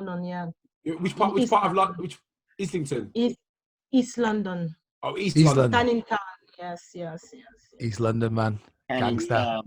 London, yeah. Which part of London? Which Islington? East London. Oh, East London. Canning Town. Yes. East London, man. Gangster.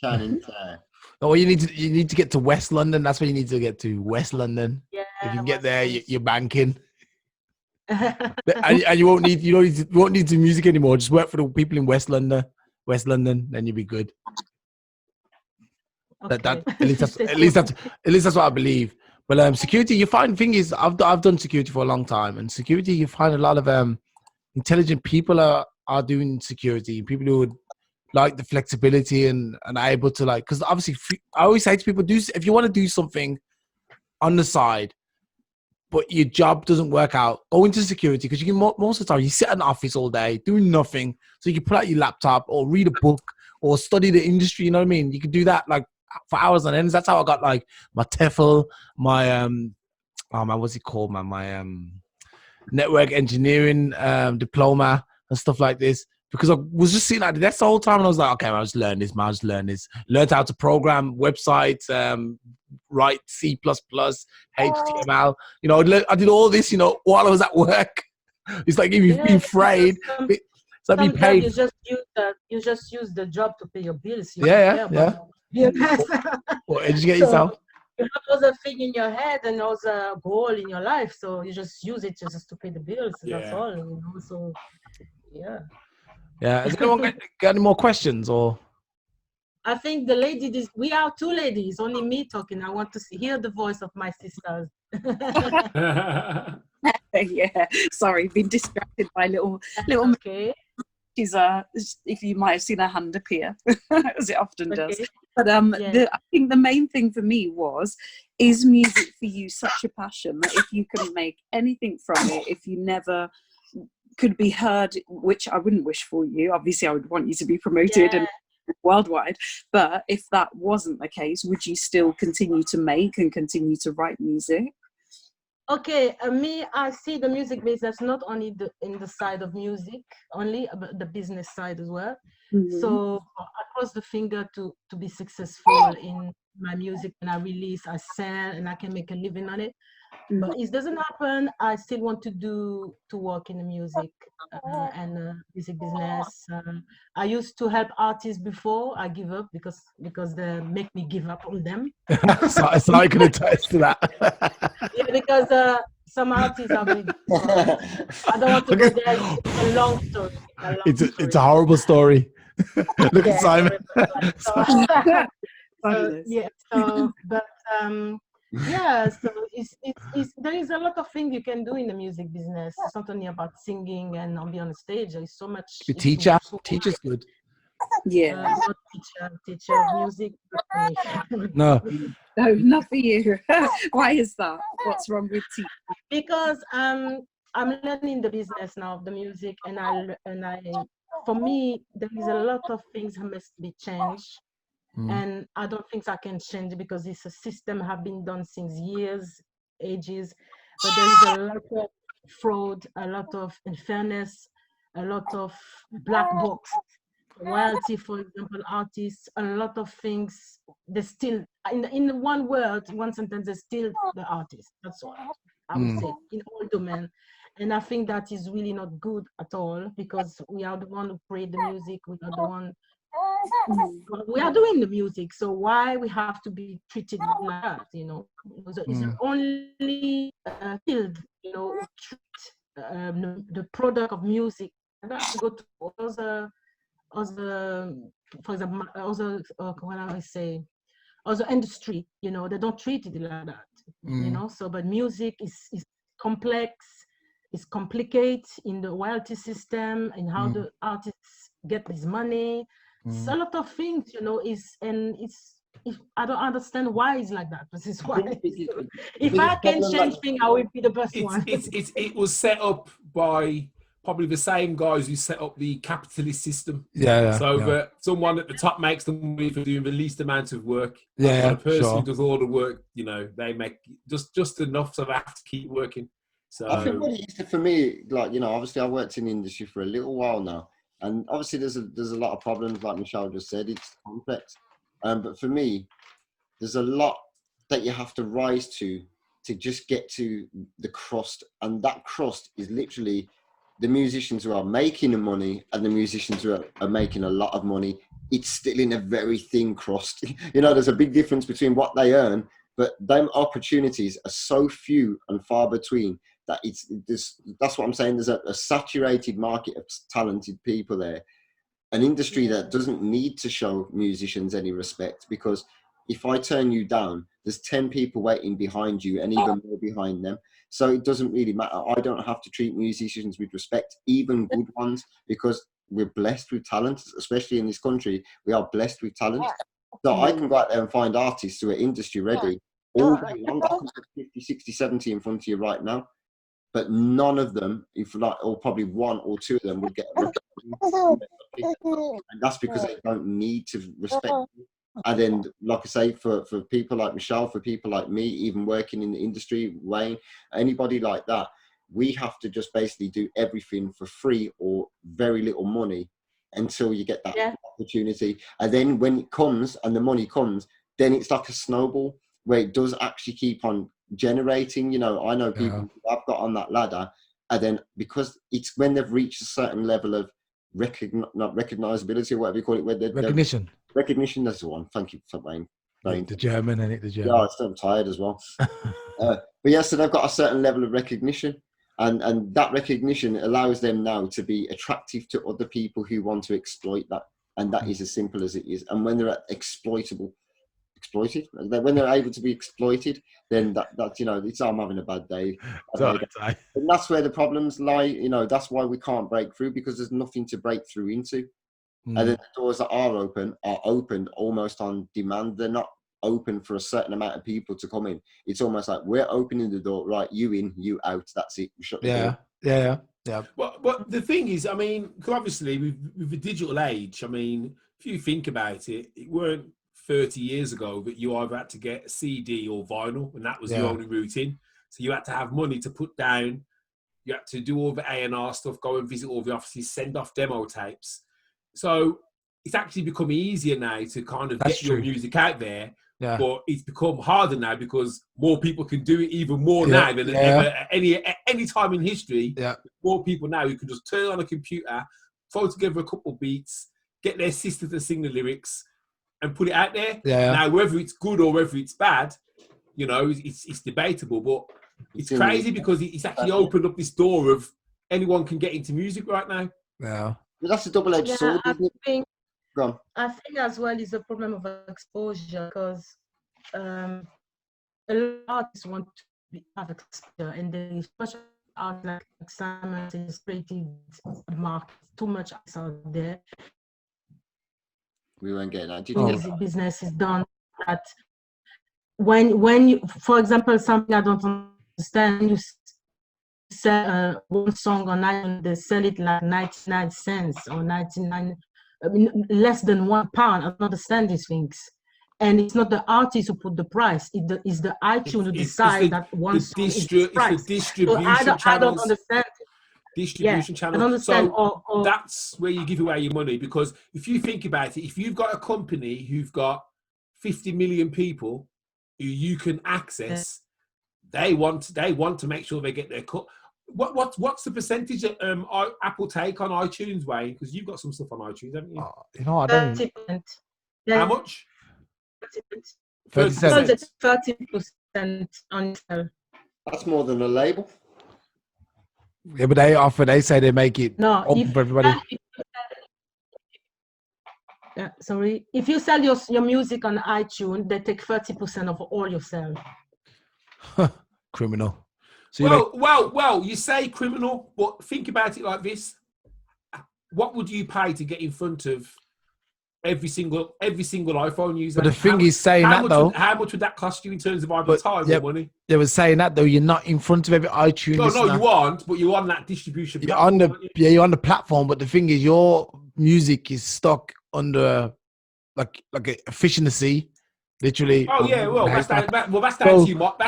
Canning Town. Oh, you need to get to West London. That's where you need to get to. West London. Yeah. If you can get there, West you're banking. and you won't need to do music anymore. Just work for the people in West London, then you'll be good. Okay. At least that's what I believe. But security, you find thing is I've done security for a long time, and security you find a lot of intelligent people are doing security. People who would like the flexibility and are able to because obviously I always say to people, if you want to do something on the side, but your job doesn't work out, go into security, because you can most of the time you sit in an office all day doing nothing, so you can pull out your laptop or read a book or study the industry. You know what I mean? You can do that for hours on end. That's how I got my TEFL, my what's it called, man? My network engineering diploma and stuff like this, because I was just sitting at the desk the whole time and I was like, okay, I'll just learn this, man. I'll just learn this. Learned how to program websites, write C++, HTML. I did all this, while I was at work. It's like being frayed. It's like being paid. You just use the job to pay your bills. Yeah. Or educate yourself. You have other thing in your head and other goal in your life, so you just use it just to pay the bills. That's all. So yeah. Yeah. Has anyone got any more questions or? I think we are two ladies, only me talking. I want to hear the voice of my sisters. Yeah, sorry, been distracted by little. Okay. She's if you might have seen her hand appear, as it often does. But Yeah. I think the main thing for me is music for you such a passion that if you can make anything from it, if you never could be heard, which I wouldn't wish for you. Obviously, I would want you to be promoted and worldwide. But if that wasn't the case, would you still continue to make and continue to write music? Okay, me, I see the music business not only in the side of music only, but the business side as well. Mm-hmm. So I cross the finger to be successful in my music. When I release, I sell, and I can make a living on it. Mm-hmm. But it doesn't happen. I still want to work in the music and music business. I used to help artists before. I give up because they make me give up on them. so I can attest to that. Yeah, because some artists are very I don't want to go there. It's a long story. It's a horrible story. Look at Simon. So it's there is a lot of things you can do in the music business. It's not only about singing and be on the stage. There's so much. Teacher's good. Yeah, not teacher of music. No, not for you. Why is that? What's wrong with teaching? Because I'm learning the business now of the music, and I for me there is a lot of things that must be changed. And I don't think I can change because it's a system have been done since ages. But there is a lot of fraud, a lot of unfairness, a lot of black box, royalty, for example, artists, a lot of things. They still, in one word, one sentence, they still the artist. That's all I would say in all domains. And I think that is really not good at all, because we are the one who create the music. We are the one. We are doing the music, so why we have to be treated like that? It's only field, treat the product of music. And that go to other, for example, other industry. They don't treat it like that. So, but music is complex, it's complicated in the royalty system and how the artists get this money. It's a lot of things, I don't understand why it's like that. This is why. If I can change things, I will be the best one. It was set up by probably the same guys who set up the capitalist system. So someone at the top makes the money for doing the least amount of work. And the person who does all the work, they make just enough so they have to keep working. So I think what it is for me, obviously I worked in the industry for a little while now. And obviously there's a lot of problems, like Michelle just said, it's complex. But for me, there's a lot that you have to rise to to just get to the crust, and that crust is literally the musicians who are making the money and the musicians who are making a lot of money. It's still in a very thin crust. You know, there's a big difference between what they earn, but them opportunities are so few and far between that that's what I'm saying. There's a saturated market of talented people there, an industry that doesn't need to show musicians any respect, because if I turn you down, there's 10 people waiting behind you and even more behind them. So it doesn't really matter. I don't have to treat musicians with respect, even good ones, because we're blessed with talent, especially in this country. We are blessed with talent. So I can go out there and find artists who are industry ready all day long. I can put 50, 60, 70 in front of you right now. But none of them, if not, or probably one or two of them, would get a recognition. And that's because they don't need to respect you. And then, like I say, for people like Michelle, for people like me, even working in the industry, Wayne, anybody like that, we have to just basically do everything for free or very little money until you get that opportunity. And then when it comes and the money comes, then it's like a snowball where it does actually keep on generating. You know, I know people who I've got on that ladder, and then because it's when they've reached a certain level of not recognizability or whatever you call it, where recognition, that's the one. Thank you for Wayne. The German, and it the German. Yeah, I'm tired as well. But yeah, so they've got a certain level of recognition, and that recognition allows them now to be attractive to other people who want to exploit that, and that is as simple as it is. And when they're exploited, when they're able to be exploited, then that's, you know, it's I'm having a bad day. And that's where the problems lie. You know, that's why we can't break through, because there's nothing to break through into. And then the doors that are opened almost on demand. They're not open for a certain amount of people to come in. It's almost like we're opening the door, right? You in, you out. That's it. We shut the door. Yeah. But the thing is, I mean, obviously with the digital age, I mean, if you think about it, it weren't 30 years ago that you either had to get a CD or vinyl, and that was the only route in. So you had to have money to put down. You had to do all the A&R stuff, go and visit all the offices, send off demo tapes. So it's actually become easier now to kind of get your music out there. Yeah. But it's become harder now because more people can do it even more now than ever at any time in history. Yeah. More people now who can just turn on a computer, throw together a couple of beats, get their sister to sing the lyrics, and put it out there. Yeah. Now, whether it's good or whether it's bad, you know, it's debatable. But it's crazy because it's actually opened up this door of anyone can get into music right now. Yeah. But that's a double-edged sword, isn't it? I think as well is a problem of exposure, because a lot of artists want to have exposure, and there is much art like Simon is creative market, too much out there. We weren't getting that. Music business is done that when you, for example, something I don't understand, you sell one song on iTunes, they sell it like 99 cents or 99, I mean, less than £1. I don't understand these things. And it's not the artist who put the price, it's the iTunes who decide that one song is the price. It's the distribution channels. I don't understand it. Distribution channel. I understand. So that's where you give away your money, because if you think about it, if you've got a company who've got 50 million people who you can access, they want to make sure they get their cut. What's the percentage that Apple take on iTunes, Wayne? Because you've got some stuff on iTunes, haven't you? You know, I don't. 30%. How much? 30%. 30% on sale. That's more than a label. Yeah, but they say they make it open for everybody. Sorry. If you sell your music on iTunes, they take 30% of all your sales. Criminal. So well, you say criminal, but think about it like this. What would you pay to get in front of every single iPhone user? But the thing is saying that though. How much would that cost you in terms of either time or money? They were saying that though, you're not in front of every iTunes. No, you aren't, but you're on that distribution platform. You're on the platform, but the thing is your music is stuck under like a fish in the sea. Literally. Oh yeah, that's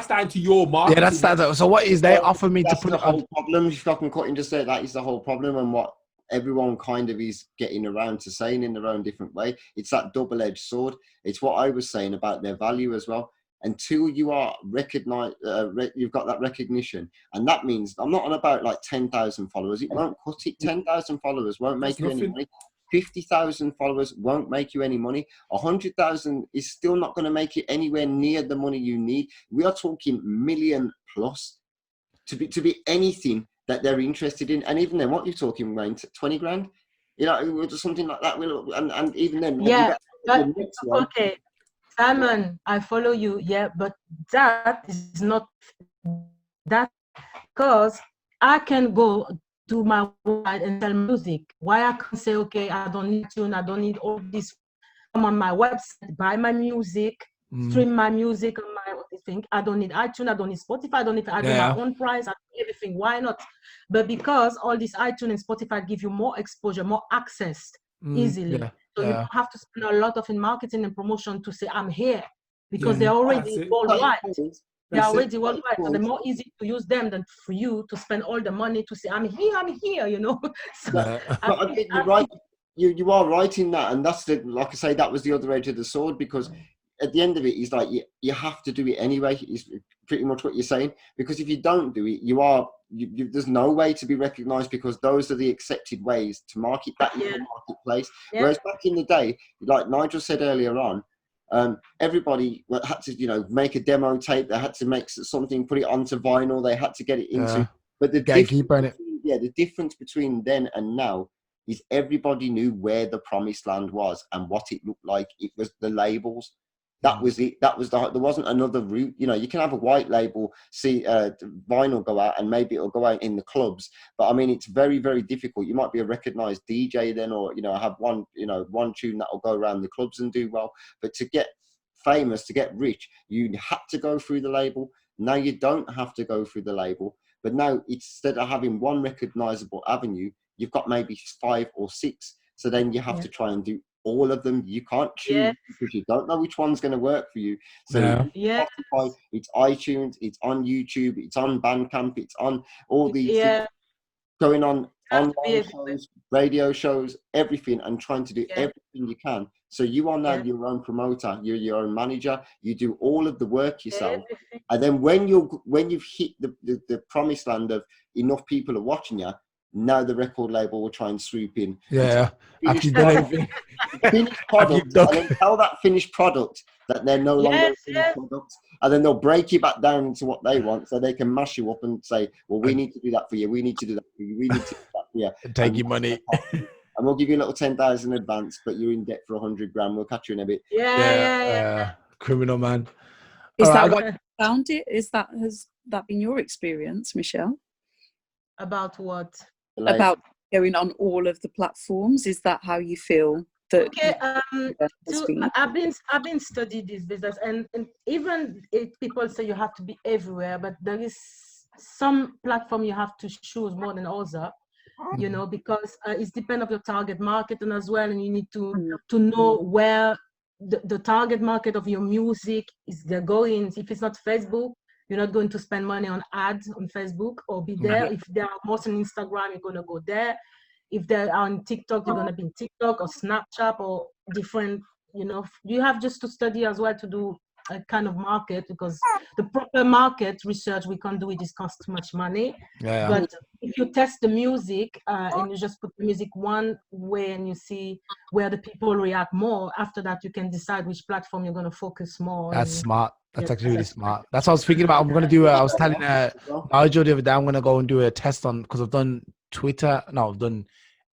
down to your market. Yeah, that's that. So what is they offer me to put the whole problem? If I can cut in, just say that is the whole problem, and what everyone kind of is getting around to saying in their own different way. It's that double-edged sword. It's what I was saying about their value as well. until you are recognized, you've got that recognition. And that means, I'm not on about like 10,000 followers. It won't cut it. 10,000 followers won't make you any money. 50,000 followers won't make you any money. 100,000 is still not going to make you anywhere near the money you need. We are talking million plus to be anything that they're interested in. And even then, what you're talking, Wayne, 20 grand? You know, something like that. And even then, yeah, but, okay, Simon, I follow you. Yeah, but that is not that, because I can go to my website and sell music. Why I can't say, okay, I don't need tune, I don't need all this. Come on my website, buy my music, stream my music on my thing. I don't need iTunes, I don't need Spotify, I don't need, I do my own price, I do everything. Why not? But because all this iTunes and Spotify give you more exposure, more access easily. So you don't have to spend a lot of in marketing and promotion to say I'm here, because they're already worldwide. They're already worldwide, so they're more easy to use them than for you to spend all the money to say I'm here, you know. So I think you're right. You are right in that, and that's like I say, that was the other edge of the sword, because at the end of it, it's like you have to do it anyway. Is pretty much what you're saying, because if you don't do it, there's no way to be recognised, because those are the accepted ways to market that in the marketplace. Whereas back in the day, like Nigel said earlier on, everybody had to, make a demo tape. They had to make something, put it onto vinyl. They had to get it into. But the difference between then and now is everybody knew where the promised land was and what it looked like. It was the labels. That was it. There wasn't another route. You can have a white label, see vinyl go out, and maybe it'll go out in the clubs. But I mean, it's very, very difficult. You might be a recognized DJ then, or have one tune that will go around the clubs and do well. But to get famous, to get rich, you had to go through the label. Now you don't have to go through the label. But now, instead of having one recognizable avenue, you've got maybe 5 or 6. So then you have to try and do all of them. You can't choose because you don't know which one's going to work for you. So Spotify, it's iTunes, it's on YouTube, it's on Bandcamp, it's on all these things going on online shows, radio shows, everything, and trying to do everything you can. So you are now your own promoter, you're your own manager, you do all of the work yourself. And then when you've hit the promised land of enough people are watching you, now the record label will try and swoop in. After done everything. Finished product, and then tell that finished product that they're no longer finished product, and then they'll break you back down into what they want, so they can mash you up and say, well, we need to do that for you, we need to do that for you, we need to do that for you. Take your money. And we'll give you a little 10,000 advance, but you're in debt for 100 grand. We'll catch you in a bit. Criminal, man. Is that what you found it? Has that been your experience, Michelle? About what? About going on all of the platforms. Is that how you feel? I've been studying this business, and even if people say you have to be everywhere, but there is some platform you have to choose more than other. Because it's depend of your target market and as well, and you need to know where the target market of your music is going. If it's not Facebook, you're not going to spend money on ads on Facebook or be there. If they are most on Instagram, you're going to go there. If they're on TikTok, you're going to be in TikTok or Snapchat or different, you have just to study as well to do a kind of market, because the proper market research we can't do it, costs too much money. But if you test the music and you just put the music one way and you see where the people react more, after that you can decide which platform you're going to focus more. That's smart. That's actually really smart. That's what I was thinking about. I'm going to do I was telling Nigel the other day, I'm going to go and do a test on, because I've done I've done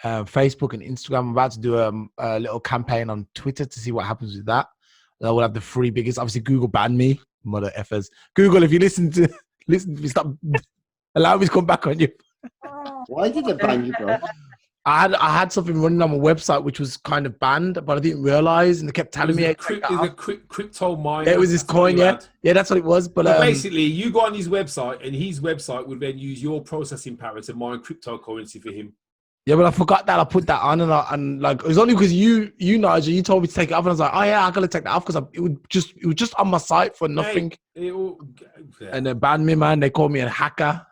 Facebook and Instagram. I'm about to do a little campaign on Twitter to see what happens with that. I will have the 3 biggest. Obviously, Google banned me. Mother effers. Google, if you listen, stop. Allow me to come back on you. Why did they ban you, bro? I had something running on my website which was kind of banned, but I didn't realize, and they kept telling me it was a crypto miner. It was this coin, yeah, that's what it was. But basically, you go on his website, and his website would then use your processing power to mine cryptocurrency for him. Yeah, but I forgot that I put that on, and like it was only because you Nigel, you told me to take it off, and I was like, oh yeah, I gotta take that off because it was just on my site for nothing. And they banned me, man. They called me a hacker.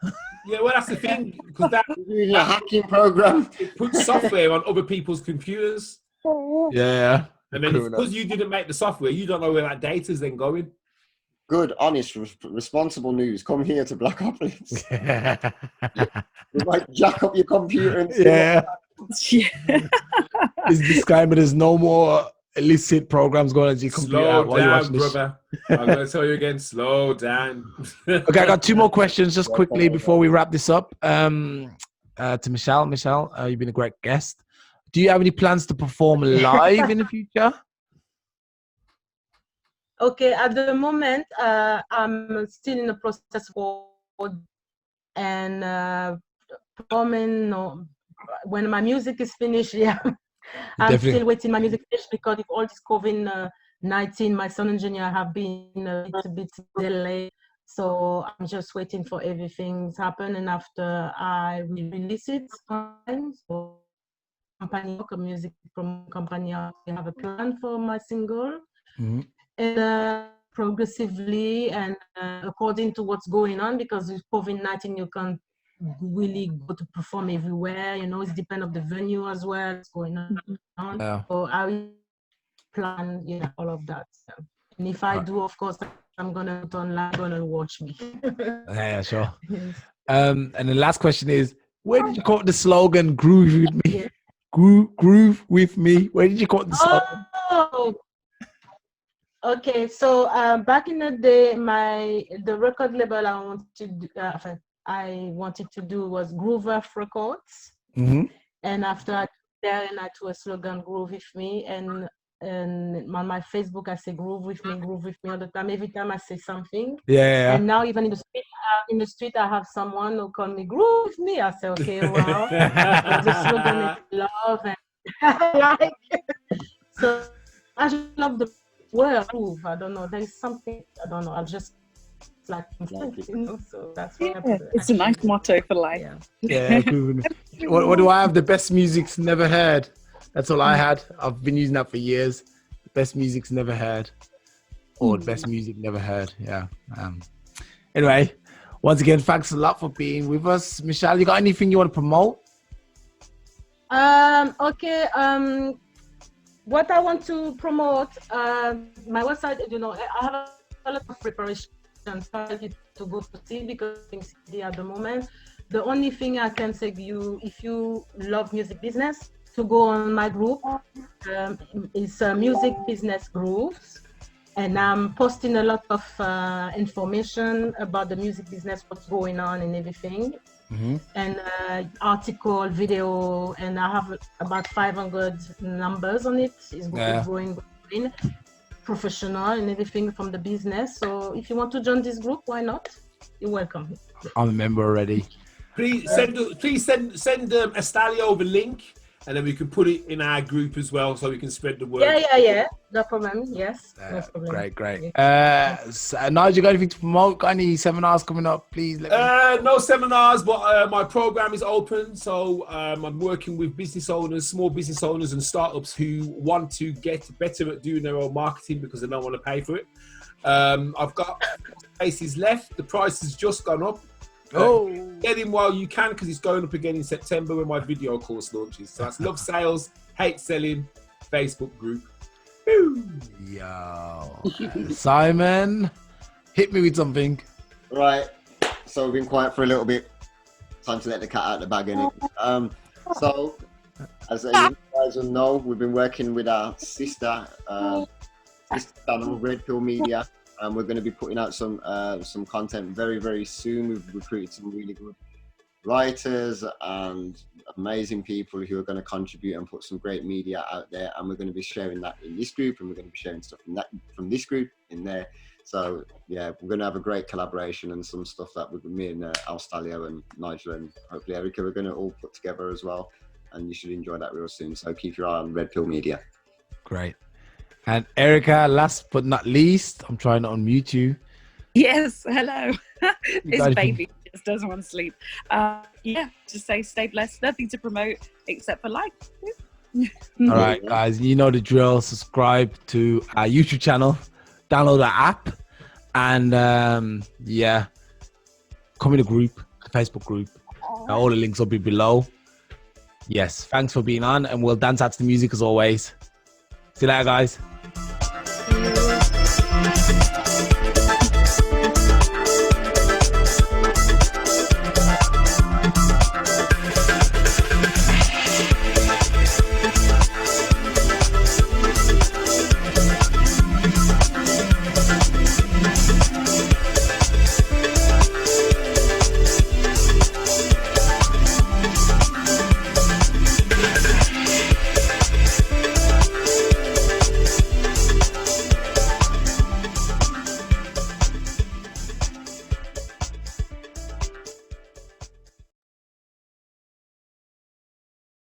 Yeah, well, that's the thing, because that a hacking program. It puts software on other people's computers. Yeah. And then because you didn't make the software, you don't know where that data is then going. good, honest, responsible news, come here to Blackopolypse. We might jack up your computer and His disclaimer: there's no more illicit programs going on your computer. Slow down, brother. I'm going to tell you again, slow down. Okay, I got 2 more questions just quickly before we wrap this up. To Michelle. Michelle, you've been a great guest. Do you have any plans to perform live in the future? Okay, at the moment, I'm still in the process and performing. When my music is finished, yeah, I'm still waiting my music finish because of all this COVID-19, my sound engineer have been a little bit delayed. So I'm just waiting for everything to happen, and after I will release it, so company, a music from company, I have a plan for my single. And progressively and according to what's going on, because with COVID-19 you can't really go to perform everywhere, you know, it depends on the venue as well, what's going on. So I will plan all of that. And if I do, of course, I'm gonna put online, gonna watch me. Yeah, sure. Yes. And the last question is, where did you call the slogan "Groove with me"? Yeah. Groove with me. Where did you call the slogan? Okay, so back in the day, the record label I wanted to do was Groove Records, and after I there and I to a slogan "Groove with me," and on my Facebook I say "Groove with me" all the time. Every time I say something, And now even in the street, I have someone who call me "Groove with me." I say, okay, well, the slogan is love and like. So I just love the word groove. I don't know. There is something, I don't know. I'll just like it, you know. So that's why I put it. It's a nice motto for life. Yeah. What do I have? The best music's never heard. That's all I had. I've been using that for years. The best music's never heard. Or the best music never heard. Yeah. Anyway, once again, thanks a lot for being with us. Michelle, you got anything you want to promote? Okay. What I want to promote, my website, you know, I have a lot of preparation to go to see because things at the moment. The only thing I can say to you, if you love music business, to go on my group. It's Music Business Grooves. And I'm posting a lot of information about the music business, what's going on and everything. Mm-hmm. And article, video, and I have about 500 numbers on it. It's growing, professional and everything from the business. So if you want to join this group, why not? You're welcome. I'm a member already. Please send Alstallio the link, and then we can put it in our group as well, so we can spread the word. Yeah. No problem. Yes. No problem. Great. Nigel, got anything to promote? Got any seminars coming up? Please let me. No seminars, but my program is open. So I'm working with business owners, small business owners, and startups who want to get better at doing their own marketing because they don't want to pay for it. I've got places left. The price has just gone up. Get in while you can, because it's going up again in September when my video course launches. So that's Love Sales, Hate Selling, Facebook group. Woo. Yo, Simon, hit me with something. Right. So we've been quiet for a little bit. Time to let the cat out of the bag, innit? So, as you guys will know, we've been working with our sister channel, Red Pill Media. We're going to be putting out some content very, very soon. We've recruited some really good writers and amazing people who are going to contribute and put some great media out there. And we're going to be sharing that in this group, and we're going to be sharing stuff from this group in there. So yeah, we're going to have a great collaboration and some stuff that with me and Alstallio and Nigel and hopefully Erica, we're going to all put together as well. And you should enjoy that real soon. So keep your eye on Red Pill Media. Great. And Erica, last but not least, I'm trying to unmute you. Yes, hello. This baby just doesn't want to sleep. Just say stay blessed. Nothing to promote except for like. All right, guys, you know the drill. Subscribe to our YouTube channel, download the app, and come in the group, the Facebook group. All the links will be below. Yes, thanks for being on, and we'll dance out to the music as always. See you later, guys.